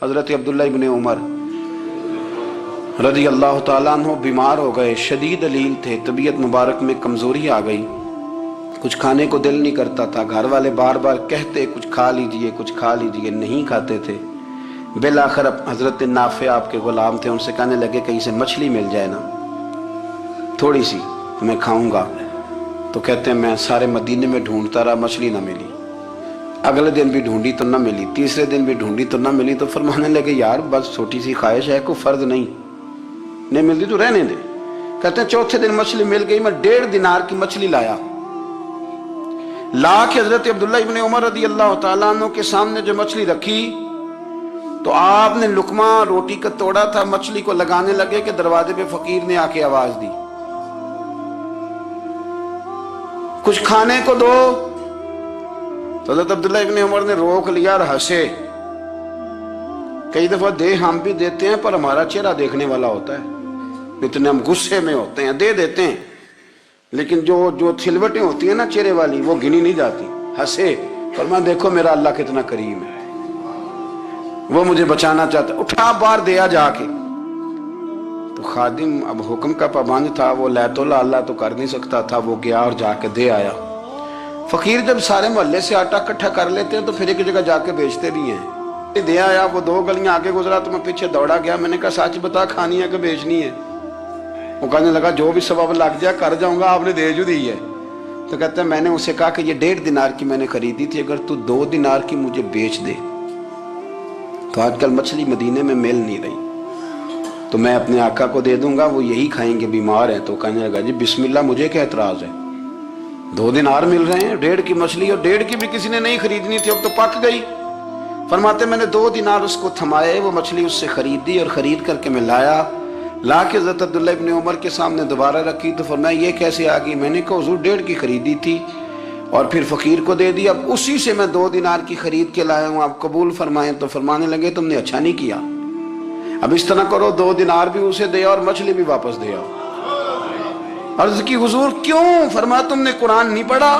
حضرت عبداللہ ابن عمر رضی اللہ تعالیٰ عنہ بیمار ہو گئے، شدید علیل تھے، طبیعت مبارک میں کمزوری آ گئی، کچھ کھانے کو دل نہیں کرتا تھا، گھر والے بار بار کہتے کچھ کھا لیجئے کچھ کھا لیجئے، نہیں کھاتے تھے۔ بالآخر حضرت نافع آپ کے غلام تھے، ان سے کہنے لگے کہیں سے مچھلی مل جائے نا تھوڑی سی تو میں کھاؤں گا۔ تو کہتے ہیں میں سارے مدینے میں ڈھونڈتا رہا، مچھلی نہ ملی، اگلے دن بھی ڈھونڈی تو نہ ملی، تیسرے دن بھی ڈھونڈی تو نہ ملی، تو فرمانے لگے یار بس چھوٹی سی خواہش ہے، کوئی فرض نہیں ملتی تو رہنے دے۔ کہتے ہیں چوتھے دن مچھلی مل گئی، میں 1.5 دینار کی مچھلی لا کے حضرت عبداللہ ابن عمر رضی اللہ تعالیٰ عنہ کے سامنے جو مچھلی رکھی تو آپ نے لقمہ روٹی کا توڑا تھا، مچھلی کو لگانے لگے کہ دروازے پہ فقیر نے آ کے آواز دی کچھ کھانے کو دو۔ تو حضرت عبداللہ ابن عمر نے روک لیا اور ہنسے۔ کئی دفعہ دے ہم بھی دیتے ہیں پر ہمارا چہرہ دیکھنے والا ہوتا ہے، اتنے ہم غصے میں ہوتے ہیں، دے دیتے ہیں، لیکن جو چھلوٹیں ہوتی ہیں نا چہرے والی وہ گنی نہیں جاتی۔ ہنسے، فرمایا دیکھو میرا اللہ کتنا کریم ہے، وہ مجھے بچانا چاہتا ہے، اٹھا بار دیا جا کے۔ تو خادم اب حکم کا پابند تھا، وہ لیت اللہ تو کر نہیں سکتا تھا، وہ گیا اور جا کے دے آیا۔ فقیر جب سارے محلے سے آٹا اکٹھا کر لیتے ہیں تو پھر ایک جگہ جا کے بیچتے بھی ہیں۔ دے آیا، وہ 2 گلیاں آگے گزرا تو میں پیچھے دوڑا گیا، میں نے کہا سچ بتا کھانی ہے کہ بیچنی ہے؟ وہ کہنے لگا جو بھی سبب لگ جائے کر جاؤں گا، آپ نے دے جو دی ہے۔ تو کہتے ہیں میں نے اسے کہا کہ یہ 1.5 دینار کی میں نے خریدی تھی، اگر تو 2 دینار کی مجھے بیچ دے تو آج کل مچھلی مدینے میں مل نہیں رہی، تو میں اپنے آقا کو دے دوں گا، وہ یہی کھائیں گے، بیمار ہیں۔ تو کہنے لگا جی بسم اللہ، مجھے کیا اعتراض ہے، 2 دینار مل رہے ہیں، 1.5 کی مچھلی، اور 1.5 کی بھی کسی نے نہیں خریدنی تھی، اب تو پک گئی۔ فرماتے میں نے 2 دینار اس کو تھمائے، وہ مچھلی اس سے خریدی، اور خرید کر کے میں لا کے حضرت عبداللہ ابن عمر کے سامنے دوبارہ رکھی۔ تو فرمایا یہ کیسے آ گئی؟ میں نے کہا حضور 1.5 کی خریدی تھی اور پھر فقیر کو دے دی، اب اسی سے میں 2 دینار کی خرید کے لایا ہوں، آپ قبول فرمائیں۔ تو فرمانے لگے تم نے اچھا نہیں کیا، اب اس طرح کرو 2 دینار بھی اسے دے اور مچھلی بھی واپس دے آؤ۔ عرض کی حضور کیوں؟ فرمایا تم نے قرآن نہیں پڑھا؟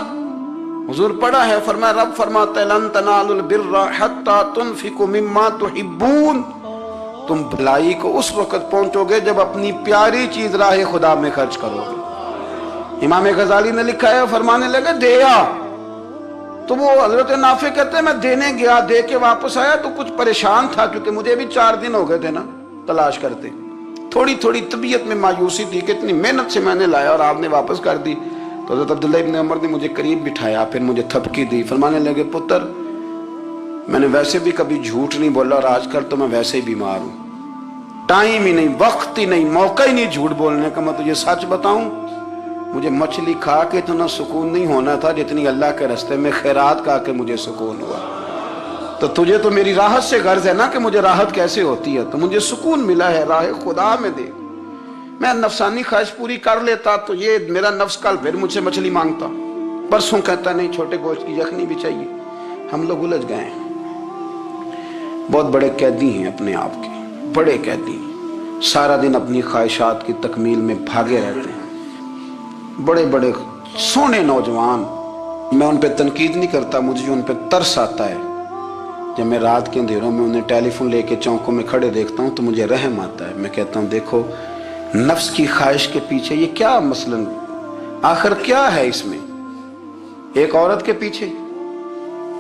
حضور پڑھا ہے۔ فرمایا رب فرماتا ہے لن تنالوا البر حتی تنفقوا مما تحبون، تم بھلائی کو اس وقت پہنچو گے جب اپنی پیاری چیز راہ خدا میں خرچ کرو گے۔ امام غزالی نے لکھا ہے، فرمانے لگے دیا، تو وہ حضرت نافع کہتے ہیں میں دینے گیا، دے کے واپس آیا تو کچھ پریشان تھا، کیونکہ مجھے بھی 4 دن ہو گئے تھے نا تلاش کرتے، تھوڑی طبیعت میں مایوسی تھی کہ اتنی محنت سے میں نے لایا اور آپ نے واپس کر دی۔ تو حضرت عبداللہ ابن عمر نے مجھے قریب بٹھایا، پھر مجھے تھپکی دی، فرمانے لگے پتر میں نے ویسے بھی کبھی جھوٹ نہیں بولا، اور آج کل تو میں ویسے ہی بیمار ہوں، ٹائم ہی نہیں، وقت ہی نہیں، موقع ہی نہیں جھوٹ بولنے کا، میں تجھے سچ بتاؤں مجھے مچھلی کھا کے اتنا سکون نہیں ہونا تھا جتنی اللہ کے راستے میں خیرات کھا کے مجھے سکون ہوا۔ تو تجھے تو میری راحت سے غرض ہے نا کہ مجھے راحت کیسے ہوتی ہے، تو مجھے سکون ملا ہے راہ خدا میں دے، میں نفسانی خواہش پوری کر لیتا تو یہ میرا نفس کل پھر مجھ سے مچھلی مانگتا، پرسوں کہتا نہیں چھوٹے گوشت کی یخنی بھی چاہیے۔ ہم لوگ الجھ گئے ہیں، بہت بڑے قیدی ہیں اپنے آپ کے، بڑے قیدی ہیں، سارا دن اپنی خواہشات کی تکمیل میں بھاگے رہتے ہیں، بڑے بڑے سونے نوجوان۔ میں ان پہ تنقید نہیں کرتا، مجھے ان پہ ترس آتا ہے، جب میں رات کے اندھیروں میں انہیں ٹیلی فون لے کے چوکوں میں کھڑے دیکھتا ہوں تو مجھے رحم آتا ہے، میں کہتا ہوں دیکھو نفس کی خواہش کے پیچھے یہ کیا مثلاً آخر کیا ہے اس میں، ایک عورت کے پیچھے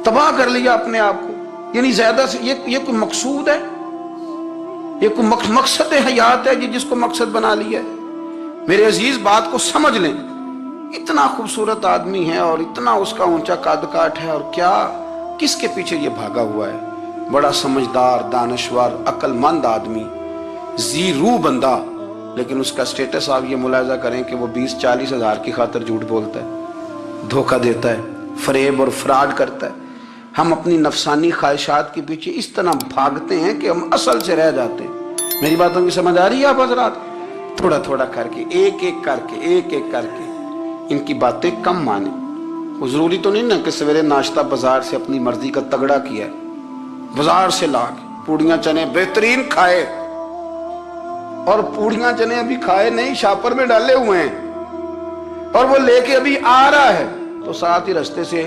تباہ کر لیا اپنے آپ کو، یعنی زیادہ سے یہ کوئی مقصود ہے، یہ کوئی مقصد حیات ہے جس کو مقصد بنا لیا ہے؟ میرے عزیز بات کو سمجھ لیں، اتنا خوبصورت آدمی ہے اور اتنا اس کا اونچا قد کاٹ ہے، اور کیا کس کے پیچھے یہ بھاگا ہوا ہے؟ بڑا سمجھدار، دانشور، عقل مند آدمی، ذی روح بندہ، لیکن اس کا سٹیٹس آپ یہ ملاحظہ کریں کہ وہ 20-40 ہزار کی خاطر جھوٹ بولتا ہے، دھوکہ دیتا ہے، فریب اور فراڈ کرتا ہے۔ ہم اپنی نفسانی خواہشات کے پیچھے اس طرح بھاگتے ہیں کہ ہم اصل سے رہ جاتے ہیں۔ میری باتوں کی سمجھ آ رہی ہے آپ حضرات؟ تھوڑا تھوڑا کر کے، ایک ایک کر کے ان کی باتیں کم مانیں۔ وہ ضروری تو نہیں نا کہ سویرے ناشتہ بازار سے اپنی مرضی کا تگڑا کیا ہے، بازار سے لا کے پوڑیاں چنے بہترین کھائے، اور پوڑیاں چنے ابھی کھائے نہیں، شاپر میں ڈالے ہوئے ہیں، اور وہ لے کے ابھی آ رہا ہے تو ساتھ ہی رستے سے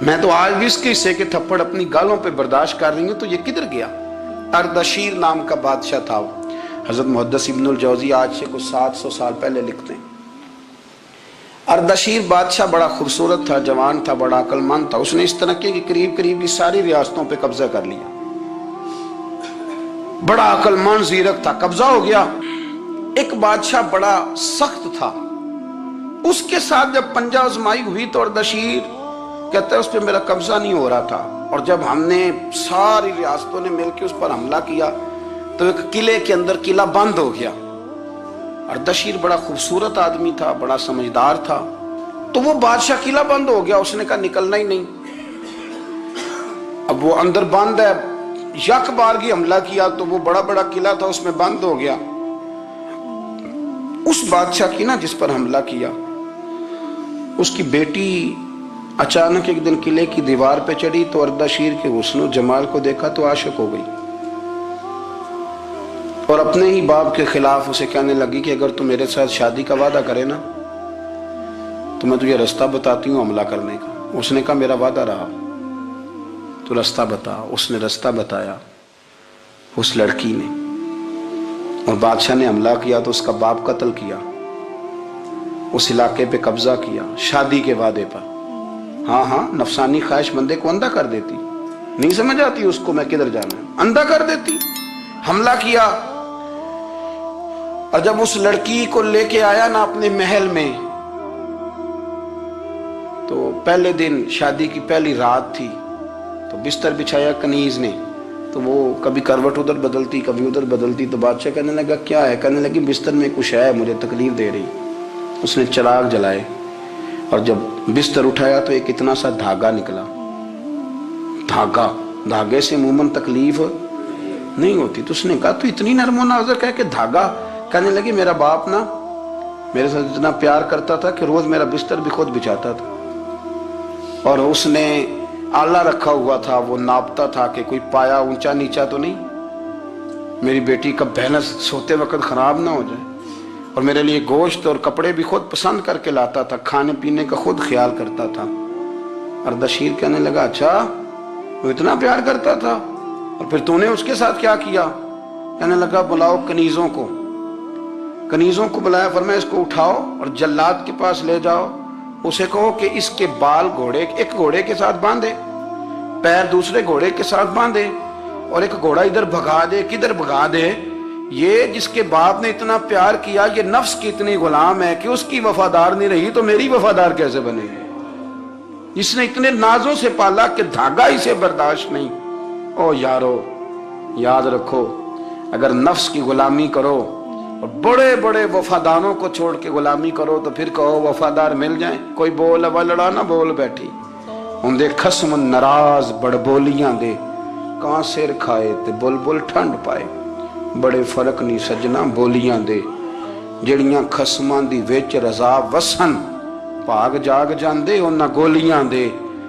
میں تو آج بھی اس کے حصے کے تھپڑ اپنی گالوں پہ برداشت کر رہی ہوں، تو یہ کدھر گیا؟ اردشیر نام کا بادشاہ تھا وہ۔ حضرت محدث ابن الجوزی آج سے کچھ 700 سال پہلے لکھتے ہیں، اردشیر بادشاہ بڑا خوبصورت تھا، جوان تھا، بڑا عقل مند تھا۔ اس نے اس طرح کی قریب قریب کی ساری ریاستوں پہ قبضہ کر لیا، بڑا عقل مند زیرک تھا، قبضہ ہو گیا۔ ایک بادشاہ بڑا سخت تھا، اس کے ساتھ جب پنجہ آزمائی ہوئی تو اردشیر کہتا ہے اس پہ میرا قبضہ نہیں ہو رہا تھا، اور جب ہم نے ساری ریاستوں نے مل کے اس پر حملہ کیا تو ایک قلعے کے اندر قلعہ بند ہو گیا۔ اردشیر بڑا خوبصورت آدمی تھا، بڑا سمجھدار تھا، تو وہ بادشاہ قلعہ بند ہو گیا، اس نے کہا نکلنا ہی نہیں۔ اب وہ اندر بند ہے، یک بارگی حملہ کیا تو وہ بڑا بڑا قلعہ تھا اس میں بند ہو گیا۔ اس بادشاہ کی نا جس پر حملہ کیا، اس کی بیٹی اچانک ایک دن قلعے کی دیوار پہ چڑھی تو اردشیر کے حسن و جمال کو دیکھا تو عاشق ہو گئی، اور اپنے ہی باپ کے خلاف اسے کہنے لگی کہ اگر تو میرے ساتھ شادی کا وعدہ کرے نا تو میں تجھے رستہ بتاتی ہوں حملہ کرنے کا۔ اس نے کہا میرا وعدہ رہا، تو رستہ بتا۔ اس نے رستہ بتایا اس لڑکی نے، اور بادشاہ نے حملہ کیا تو اس کا باپ قتل کیا، اس علاقے پہ قبضہ کیا شادی کے وعدے پر۔ ہاں ہاں، نفسانی خواہش بندے کو اندھا کر دیتی، نہیں سمجھ آتی اس کو میں کدھر جانا ہے، اندھا کر دیتی۔ حملہ کیا، اور جب اس لڑکی کو لے کے آیا نا اپنے محل میں، تو پہلے دن شادی کی پہلی رات تھی، تو بستر بچھایا کنیز نے، تو وہ کبھی کروٹ ادھر بدلتی کبھی ادھر بدلتی، تو بادشاہ کہنے لگا کیا ہے؟ کہنے لگی بستر میں کچھ ہے، مجھے تکلیف دے رہی۔ اس نے چراغ جلائے اور جب بستر اٹھایا تو ایک اتنا سا دھاگا نکلا۔ دھاگے سے عموماً تکلیف نہیں ہوتی، تو اس نے کہا تو اتنی نرم و نازک ہے کہ دھاگا؟ کہنے لگی میرا باپ نا میرے ساتھ اتنا پیار کرتا تھا کہ روز میرا بستر بھی خود بچھاتا تھا، اور اس نے آلہ رکھا ہوا تھا، وہ ناپتا تھا کہ کوئی پایا اونچا نیچا تو نہیں، میری بیٹی کا بیلنس سوتے وقت خراب نہ ہو جائے، اور میرے لیے گوشت اور کپڑے بھی خود پسند کر کے لاتا تھا، کھانے پینے کا خود خیال کرتا تھا۔ اردشیر کہنے لگا اچھا وہ اتنا پیار کرتا تھا، اور پھر تو نے اس کے ساتھ کیا کیا؟ کہنے لگا بلاؤ کنیزوں کو۔ کنیزوں کو بلایا، فرمایا اس کو اٹھاؤ اور جلاد کے پاس لے جاؤ، اسے کہو کہ اس کے بال ایک گھوڑے کے ساتھ باندھے، پیر دوسرے گھوڑے کے ساتھ باندھے، اور ایک گھوڑا ادھر بھگا دے، کدھر بھگا دے۔ یہ جس کے باپ نے اتنا پیار کیا، یہ نفس کی اتنی غلام ہے کہ اس کی وفادار نہیں رہی تو میری وفادار کیسے بنے گی؟ جس نے اتنے نازوں سے پالا کہ دھاگا اسے برداشت نہیں۔ او یارو، یاد رکھو، اگر نفس کی غلامی کرو اور بڑے بڑے وفاداروں کو چھوڑ کے غلامی کرو تو پھر کہو وفادار مل جائیں، کوئی بول ابا لڑا نہ بول بیٹھی ہوں دے خسم ناراض بڑ بولیاں دے، کان سر کھائے تے بلبل ٹھنڈ پائے، بڑے فرق نہیں سجنا بولیاں دے، جڑیاں خسماں دی وچ رضا وسن، بھاگ جاگ جاندے انہاں گولیاں دے۔